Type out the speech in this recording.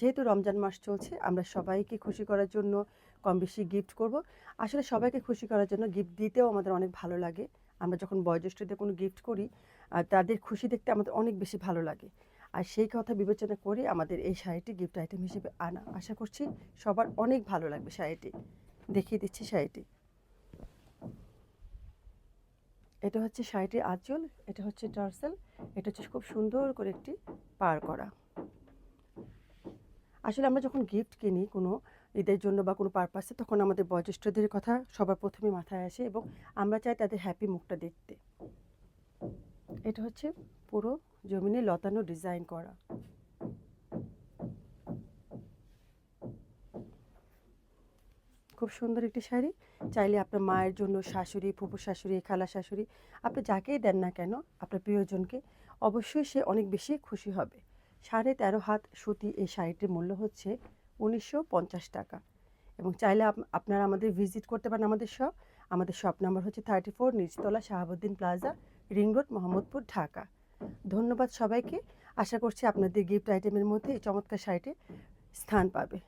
যেহেতু রমজান মাস চলছে, আমরা সবাইকে খুশি করার জন্য কম বেশি গিফট করব। আসলে সবাইকে খুশি করার জন্য গিফট দিতেও আমাদের অনেক ভালো লাগে। আমরা যখন বয়োজ্যেষ্ঠদের কোনো গিফট করি, তাদের খুশি দেখতে আমাদের অনেক বেশি ভালো লাগে। আর সেই কথা বিবেচনা করে আমাদের এই শাড়িটি গিফট আইটেম হিসেবে আনা। আশা করছি সবার অনেক ভালো লাগবে শাড়িটি। দেখিয়ে দিচ্ছি শাড়িটি। এটা হচ্ছে শাড়িটির আঁচল, এটা হচ্ছে টার্সেল, এটা হচ্ছে খুব সুন্দর করে একটি পার করা। আসলে আমরা যখন গিফট কিনি কোনো ঈদের জন্য বা কোনো পারপাসে, তখন আমাদের বয়োজ্যেষ্ঠদের কথা সবার প্রথমে মাথায় আসে এবং আমরা চাই তাদের হ্যাপি মুখটা দেখতে। এটা হচ্ছে পুরো জমিনে লতানো ডিজাইন করা। খুব সুন্দর একটি শাড়ি। চাইলে আপনার মায়ের জন্য, শাশুড়ি, ফুফু শাশুড়ি, খালা শাশুড়ি, আপনি যাকেই দেন না কেন আপনার প্রিয়জনকে, অবশ্যই সে অনেক বেশি খুশি হবে। 13.5 হাত সুতি এই শাড়িটির মূল্য হচ্ছে 1950 টাকা। এবং চাইলে আপনারা আমাদের ভিজিট করতে পারেন আমাদের শপ। আমাদের শপ নাম্বার হচ্ছে 34, নিচতলা, Shahabuddin plaza, ring road, Mohammadpur, Dhaka. ধন্যবাদ সবাইকে। আশা করছি আপনাদের গিফট আইটেমের মধ্যে এই চমৎকার শাড়িটি স্থান পাবে।